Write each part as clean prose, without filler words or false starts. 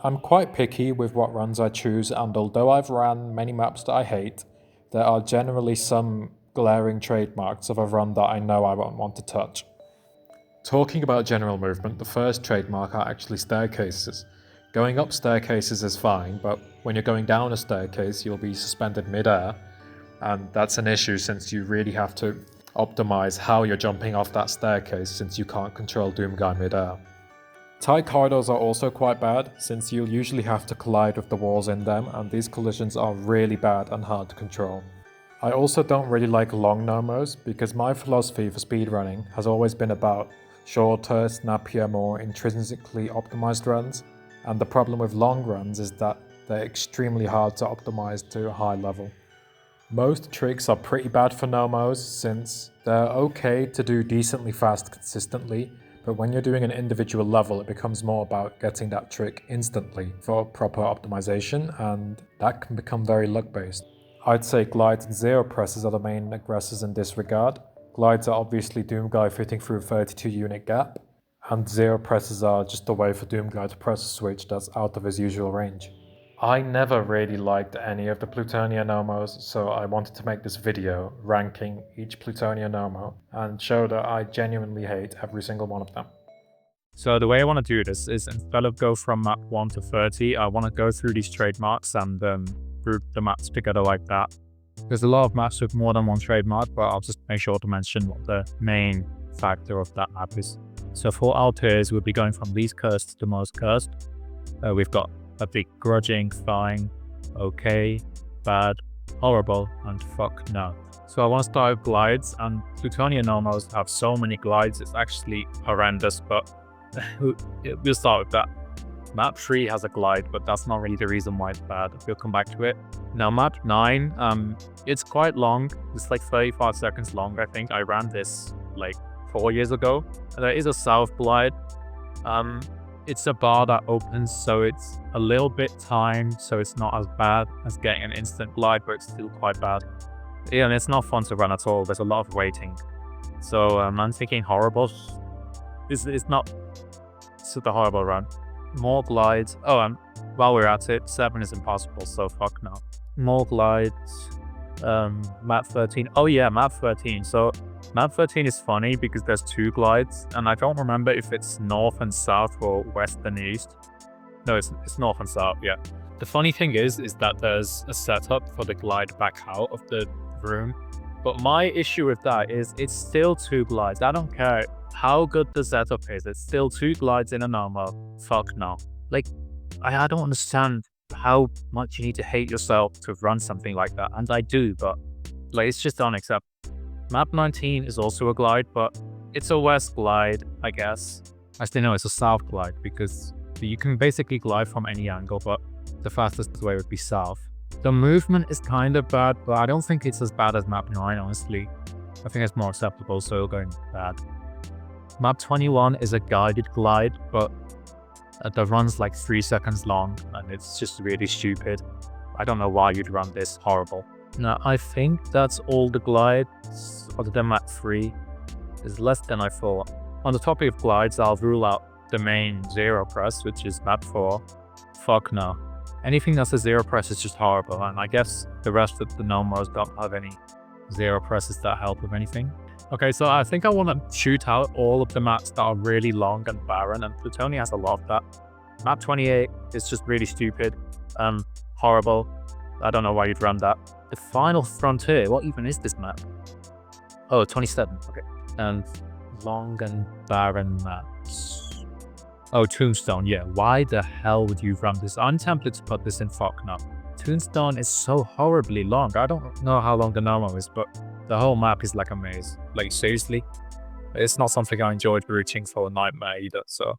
I'm quite picky with what runs I choose, and although I've ran many maps that I hate, there are generally some glaring trademarks of a run that I know I won't want to touch. Talking about general movement, the first trademark are actually staircases. Going up staircases is fine, but when you're going down a staircase, you'll be suspended mid-air, and that's an issue since you really have to optimize how you're jumping off that staircase since you can't control Doomguy mid-air. Tight corridors are also quite bad, since you'll usually have to collide with the walls in them, and these collisions are really bad and hard to control. I also don't really like long NoMos, because my philosophy for speedrunning has always been about shorter, snappier, more intrinsically optimized runs, and the problem with long runs is that they're extremely hard to optimize to a high level. Most tricks are pretty bad for NoMos, since they're okay to do decently fast consistently, but when you're doing an individual level, it becomes more about getting that trick instantly for proper optimization, and that can become very luck-based. I'd say glides and zero presses are the main aggressors in this regard. Glides are obviously Doomguy fitting through a 32 unit gap, and zero presses are just a way for Doomguy to press a switch that's out of his usual range. I never really liked any of the Plutonia NoMos, so I wanted to make this video ranking each Plutonia NoMo and show that I genuinely hate every single one of them. So the way I want to do this is, instead of go from map 1 to 30, I want to go through these trademarks and group the maps together like that. There's a lot of maps with more than one trademark, but I'll just make sure to mention what the main factor of that map is. So for our tiers, we'll be going from least cursed to most cursed. We've got a big grudging, fine, okay, bad, horrible, and fuck no. So I want to start with glides, and Plutonia NoMos have so many glides, it's actually horrendous, but we'll start with that. Map 3 has a glide, but that's not really the reason why it's bad. We'll come back to it. Now map 9, it's quite long. It's like 35 seconds long, I think. I ran this like 4 years ago. There is a south glide. It's a bar that opens, so it's a little bit timed, so it's not as bad as getting an instant glide, but it's still quite bad. Yeah, and it's not fun to run at all. There's a lot of waiting. So I'm thinking horrible. It's not super horrible run. More glides. Oh, and while we're at it, 7 is impossible, so fuck no. More glides. Map 13. Oh yeah, map 13. So map 13 is funny because there's 2 glides, and I don't remember if it's north and south or west and east. No, it's north and south, yeah. The funny thing is that there's a setup for the glide back out of the room, but my issue with that is it's still 2 glides. I don't care how good the setup is, it's still 2 glides in a normal. Fuck no. Like, I don't understand how much you need to hate yourself to run something like that, and I do, but like, it's just unacceptable. Map 19 is also a glide, but it's a west glide, I guess. Actually, no, it's a south glide, because you can basically glide from any angle, but the fastest way would be south. The movement is kind of bad, but I don't think it's as bad as map 9, honestly. I think it's more acceptable, so it'll go bad. Map 21 is a guided glide, but the run's like 3 seconds long, and it's just really stupid. I don't know why you'd run this. Horrible. Now, I think that's all the glides, other than map 3. It's less than I thought. On the topic of glides, I'll rule out the main zero press, which is map 4. Fuck no. Anything that's a zero press is just horrible, and I guess the rest of the NoMos don't have any zero presses that help with anything. Okay, so I think I want to shoot out all of the maps that are really long and barren, and Plutonia has a lot of that. Map 28 is just really stupid, horrible. I don't know why you'd run that. The Final Frontier, what even is this map? Oh, 27, okay. And long and barren maps. Oh, Tombstone, yeah. Why the hell would you run this? I'm tempted to put this in fuck now. Tombstone is so horribly long. I don't know how long the NoMo is, but the whole map is like a maze. Like, seriously? It's not something I enjoyed routing for a nightmare either, so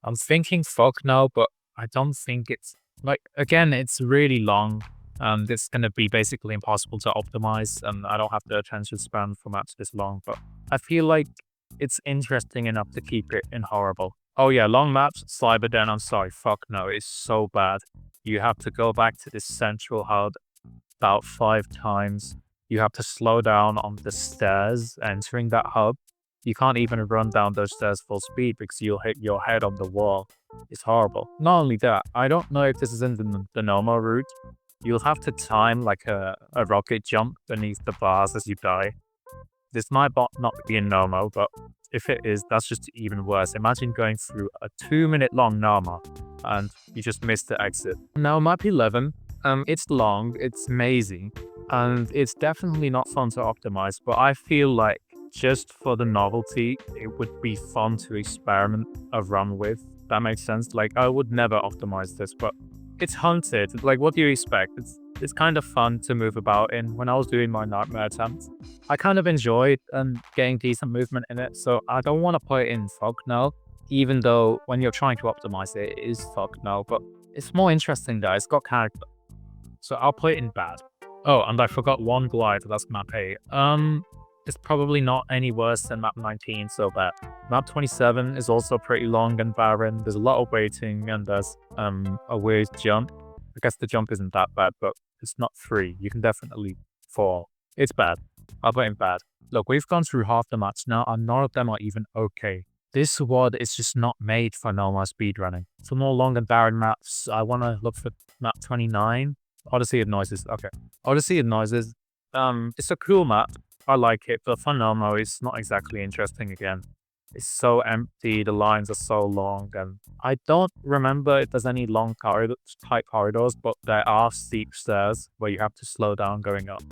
I'm thinking fuck no, but I don't think it's... Like, again, it's really long, and it's going to be basically impossible to optimize, and I don't have the attention span for maps this long, but I feel like it's interesting enough to keep it in horrible. Oh yeah, long maps, Cyberden, I'm sorry, fuck no, it's so bad. You have to go back to this central hub about 5 times. You have to slow down on the stairs entering that hub. You can't even run down those stairs full speed because you'll hit your head on the wall. It's horrible. Not only that, I don't know if this is in the NoMo route. You'll have to time like a rocket jump beneath the bars as you die. This might not be in NoMo, but if it is, that's just even worse. Imagine going through a 2-minute long NoMo and you just missed the exit. Now, map 11, it's long, it's mazy, and it's definitely not fun to optimize, but I feel like just for the novelty, it would be fun to experiment a run with. That makes sense. Like, I would never optimize this, but it's hunted. Like, what do you expect? It's kind of fun to move about in. When I was doing my nightmare attempts, I kind of enjoyed getting decent movement in it, so I don't want to put it in fuck no, even though when you're trying to optimize it, it is fuck no, but it's more interesting that it's got character. So I'll put it in bad. Oh, and I forgot one glide, that's map 8. It's probably not any worse than map 19, so bad. Map 27 is also pretty long and barren. There's a lot of waiting and there's a weird jump. I guess the jump isn't that bad, but it's not free. You can definitely fall. It's bad. I'll put it in bad. Look, we've gone through half the maps now and none of them are even okay. This WOD is just not made for normal speedrunning. For more long and barren maps, I want to look for map 29. Odyssey of Noises. Okay. Odyssey of Noises. It's a cool map. I like it, but for NoMo, it's not exactly interesting again. It's so empty, the lines are so long, and I don't remember if there's any long tight corridors, but there are steep stairs where you have to slow down going up.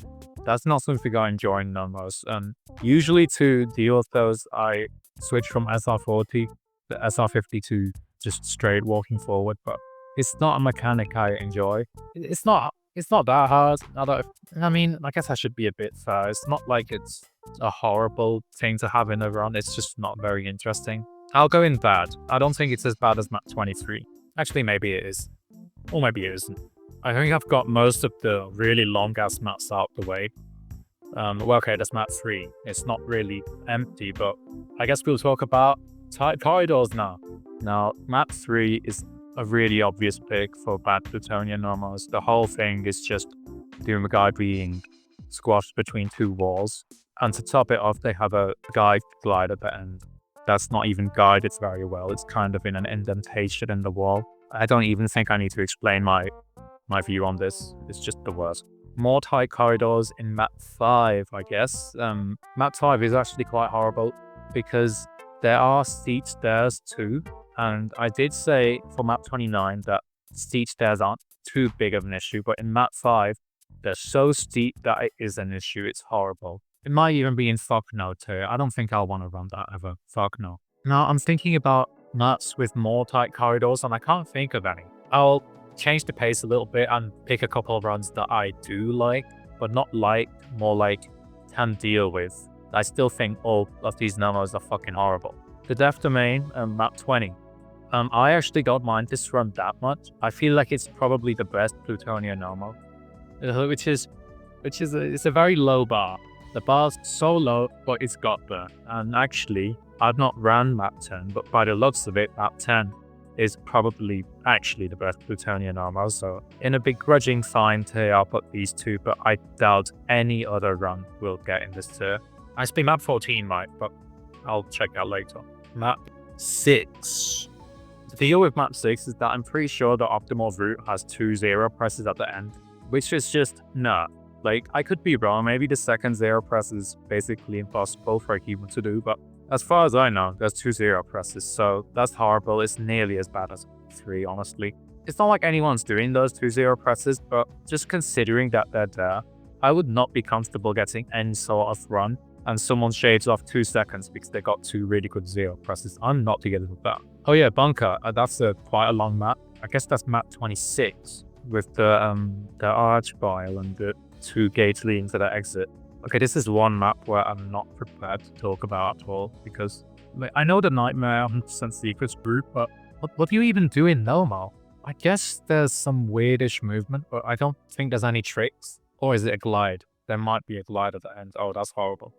That's not something I enjoy in NoMos, and usually to deal with those, I switch from SR40 to SR50 to just straight walking forward, but it's not a mechanic I enjoy. It's not that hard. I mean, I guess I should be a bit fair. It's not like it's a horrible thing to have in a run. It's just not very interesting. I'll go in bad. I don't think it's as bad as map 23. Actually, maybe it is. Or maybe it isn't. I think I've got most of the really long-ass maps out the way. Well, okay, that's map 3. It's not really empty, but I guess we'll talk about tight corridors now. Now, map 3 is a really obvious pick for bad Plutonia NoMos. The whole thing is just Doom guy being squashed between two walls. And to top it off, they have a guide glide at the end. That's not even guided very well. It's kind of in an indentation in the wall. I don't even think I need to explain my view on this. It's just the worst. More tight corridors in map 5, I guess. Map 5 is actually quite horrible because there are steep stairs too. And I did say for map 29 that steep stairs aren't too big of an issue, but in map 5, they're so steep that it is an issue. It's horrible. It might even be in fuck no too. I don't think I'll want to run that ever. Fuck no. Now I'm thinking about maps with more tight corridors and I can't think of any. I'll change the pace a little bit and pick a couple of runs that I do like, but not like, more like can deal with. I still think all of these NoMos are fucking horrible. The Death Domain, map 20. I actually don't mind this run that much. I feel like it's probably the best Plutonia NoMo, it's a very low bar. The bar's so low, but it's got there. And actually, I've not ran map 10, but by the looks of it, map 10 is probably actually the best Plutonia NoMo. So in a begrudging fine tier, I'll put these two, but I doubt any other run will get in this tier. Actually, map 14 might, but I'll check that later. Map 6. The deal with map 6 is that I'm pretty sure the optimal route has 2 0 presses at the end, which is just nah. Like, I could be wrong, maybe the second 0 press is basically impossible for a human to do, but as far as I know, there's 2 0 presses, so that's horrible. It's nearly as bad as 3, honestly. It's not like anyone's doing those 2 0 presses, but just considering that they're there, I would not be comfortable getting any sort of run and someone shaves off 2 seconds because they got 2 really good 0 presses. I'm not together with that. Oh yeah, Bunker, that's quite a long map. I guess that's map 26 with the arch bile and the 2 gates leading to the exit. Okay, this is one map where I'm not prepared to talk about at all because like, I know the Nightmare 100% Secrets group, but what do you even do in NoMo? I guess there's some weirdish movement, but I don't think there's any tricks. Or is it a glide? There might be a glide at the end. Oh, that's horrible.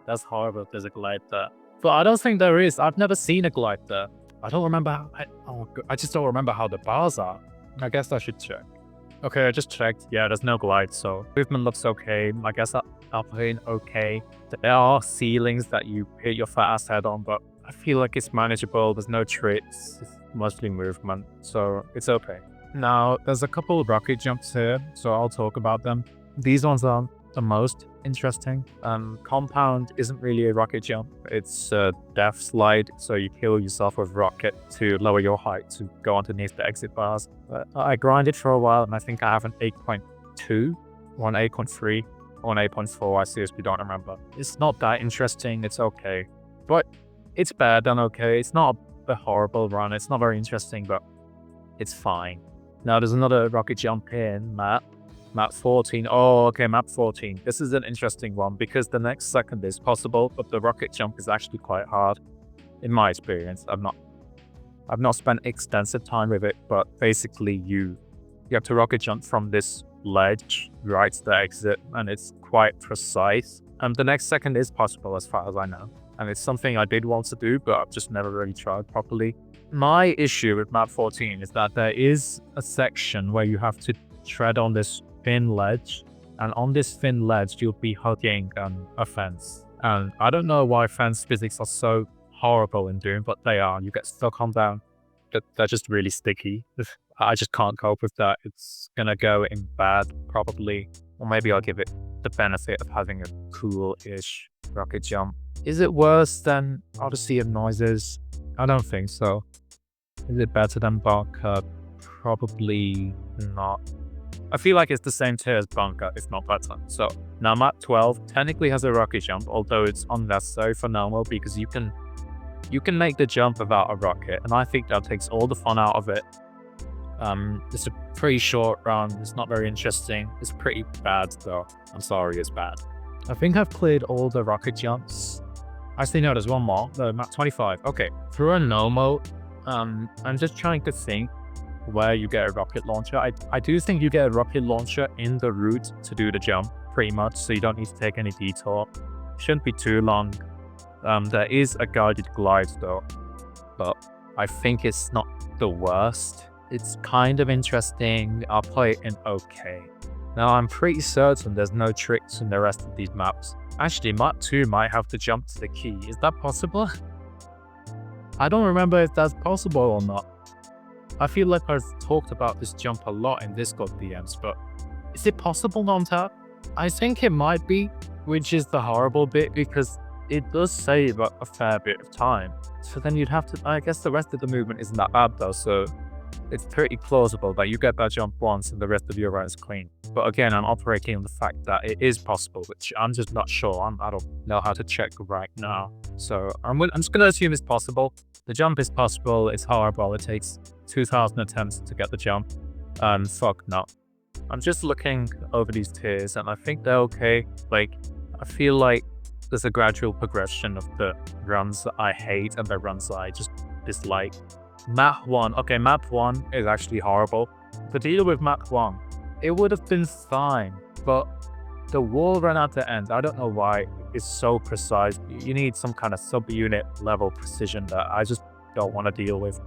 That's horrible if there's a glide there. But I don't think there is. I've never seen a glide there. I don't remember how, I just don't remember how the bars are. I guess I should check. Okay, I just checked. Yeah, there's no glide, so movement looks okay. I guess I'll put it in okay. There are ceilings that you hit your fat ass head on, but I feel like it's manageable. There's no tricks, it's mostly movement, so it's okay. Now, there's a couple of rocket jumps here, so I'll talk about them. These ones are the most interesting. Compound isn't really a rocket jump, it's a death slide, so you kill yourself with rocket to lower your height to go underneath the exit bars. But I grinded for a while and I think I have an 8.2 or an 8.3 or an 8.4, I seriously don't remember. It's not that interesting, it's okay. But it's better than okay. It's not a horrible run, it's not very interesting, but it's fine. Now there's another rocket jump in map 14. Oh, okay, map 14. This is an interesting one because the next second is possible, but the rocket jump is actually quite hard. In my experience, I've not spent extensive time with it, but basically you have to rocket jump from this ledge right to the exit, and it's quite precise. The next second is possible as far as I know, and it's something I did want to do, but I've just never really tried properly. My issue with map 14 is that there is a section where you have to tread on this thin ledge, and on this thin ledge you'll be hugging a fence. And I don't know why fence physics are so horrible in Doom, but they are. You get stuck on them. They're just really sticky. I just can't cope with that. It's gonna go in bad probably, or maybe I'll give it the benefit of having a cool-ish rocket jump. Is it worse than Odyssey of Noises? I don't think so. Is it better than Bunker? Probably not. I feel like it's the same tier as Bunker, if not better. So now map 12 technically has a rocket jump, although it's unnecessary for NoMo because you can make the jump without a rocket, and I think that takes all the fun out of it. It's a pretty short run, it's not very interesting, it's pretty bad though. I'm sorry, it's bad. I think I've cleared all the rocket jumps. Actually no, there's one more, the map 25. Okay, through a NoMo, I'm just trying to think where you get a rocket launcher. I do think you get a rocket launcher in the route to do the jump, pretty much, so you don't need to take any detour. Shouldn't be too long. There is a guided glide though, but I think it's not the worst. It's kind of interesting. I'll play it in okay. Now I'm pretty certain there's no tricks in the rest of these maps. Actually, map 2 might have to jump to the key. Is that possible? I don't remember if that's possible or not. I feel like I've talked about this jump a lot in Discord DMs, but is it possible on tap? I think it might be, which is the horrible bit because it does save a fair bit of time. So then you'd have to, I guess the rest of the movement isn't that bad though, so it's pretty plausible that you get that jump once and the rest of your run is clean. But again, I'm operating on the fact that it is possible, which I'm just not sure. I don't know how to check right now. So I'm just going to assume it's possible. The jump is possible, it's horrible, it takes 2,000 attempts to get the jump. Fuck no. I'm just looking over these tiers and I think they're okay. Like, I feel like there's a gradual progression of the runs that I hate and the runs that I just dislike. Map 1. Okay, map 1 is actually horrible. To deal with map 1, it would have been fine, but the wall run at the end, I don't know why it's so precise. You need some kind of subunit level precision that I just don't want to deal with.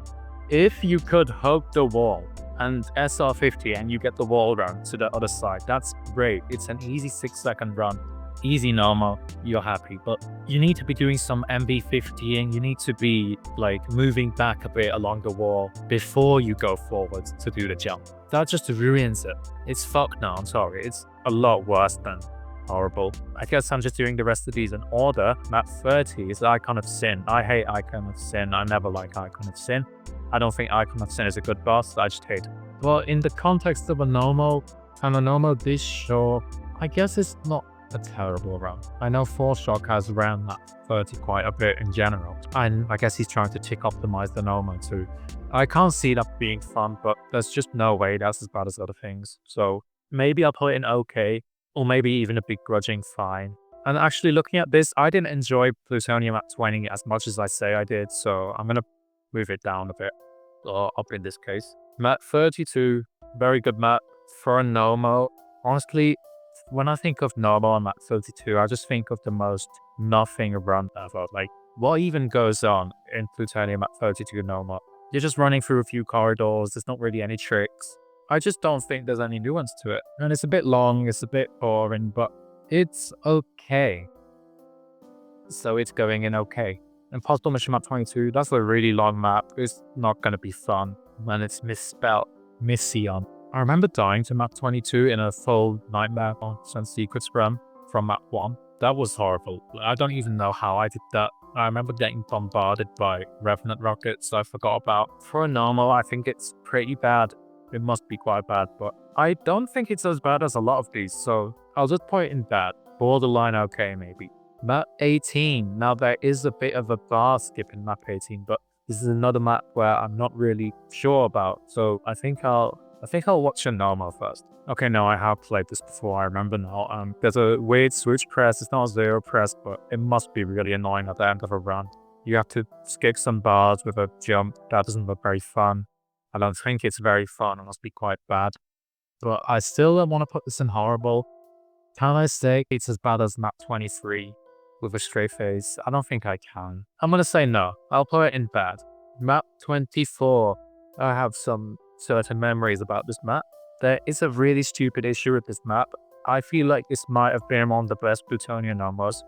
If you could hug the wall and SR50 and you get the wall run to the other side, that's great. It's an easy 6-second run. Easy NoMo, you're happy, but you need to be doing some MB50ing. You need to be like moving back a bit along the wall before you go forward to do the jump. That just ruins it. It's fucked now, I'm sorry. It's a lot worse than horrible. I guess I'm just doing the rest of these in order. Map 30 is Icon of Sin. I hate Icon of Sin. I never like Icon of Sin. I don't think Icon of Sin is a good boss. I just hate it. But in the context of a NoMo, and a NoMo this short, I guess it's not a terrible run. I know Shock has ran that 30 quite a bit in general, and I guess he's trying to tick optimize the NoMo too. I can't see that being fun, but there's just no way that's as bad as other things. So maybe I'll put it in okay, or maybe even a begrudging fine. And actually looking at this, I didn't enjoy Plutonia map 20 as much as I say I did, so I'm gonna move it down a bit, or up in this case. Map 32, very good map for a NoMo. Honestly, when I think of NoMo on map 32, I just think of the most nothing run ever. Like, what even goes on in Plutonia map 32 NoMo? You're just running through a few corridors, there's not really any tricks. I just don't think there's any nuance to it. And it's a bit long, it's a bit boring, but It's okay. So it's going in okay. Impossible Mission Map 22, that's a really long map. It's not going to be fun when it's misspelled Mission. I remember dying to map 22 in a full nightmare on Sun Secrets run from map 1. That was horrible. I don't even know how I did that. I remember getting bombarded by Revenant rockets I forgot about. For a normal, I think it's pretty bad. It must be quite bad, but I don't think it's as bad as a lot of these, so I'll just put it in bad. Borderline okay, maybe. Map 18. Now there is a bit of a bar skip in map 18, but this is another map where I'm not really sure about, so I think I'll watch a NoMo first. Okay, no, I have played this before, I remember now. There's a weird switch press, it's not a zero press, but it must be really annoying at the end of a run. You have to skip some bars with a jump, that doesn't look very fun. I don't think it's very fun, it must be quite bad. But I still don't want to put this in horrible. Can I say it's as bad as map 23 with a straight face? I don't think I can. I'm gonna say no, I'll put it in bad. Map 24, I have some certain memories about this map. There is a really stupid issue with this map. I feel like this might have been one of the best Plutonia numbers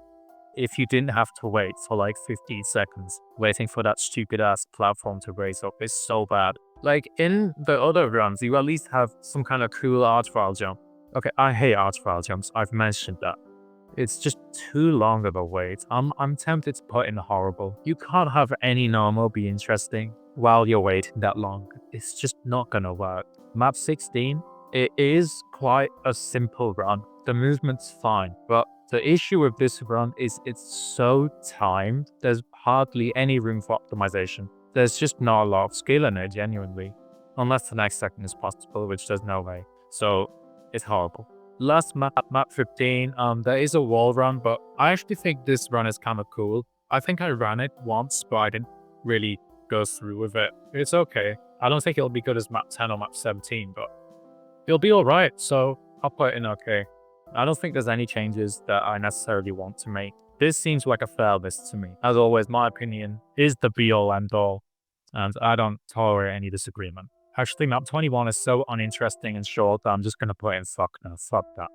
if you didn't have to wait for like 15 seconds waiting for that stupid ass platform to raise up. It's so bad. Like in the other runs, you at least have some kind of cool archvile jump. Okay, I hate archvile jumps, I've mentioned that. It's just too long of a wait. I'm tempted to put in horrible. You can't have any normal be interesting while you're waiting that long. It's just not gonna work. Map 16, it is quite a simple run. The movement's fine, but the issue with this run is it's so timed. There's hardly any room for optimization. There's just not a lot of skill in it, genuinely. Unless the next second is possible, which there's no way. So, it's horrible. Last map, map 15, there is a wall run, but I actually think this run is kind of cool. I think I ran it once, but I didn't really go through with it. It's okay. I don't think it'll be good as map 10 or map 17, but it'll be alright, so I'll put it in okay. I don't think there's any changes that I necessarily want to make. This seems like a fair list to me. As always, my opinion is the be-all end-all, and I don't tolerate any disagreement. Actually, map 21 is so uninteresting and short that I'm just gonna put in fuck no, fuck that.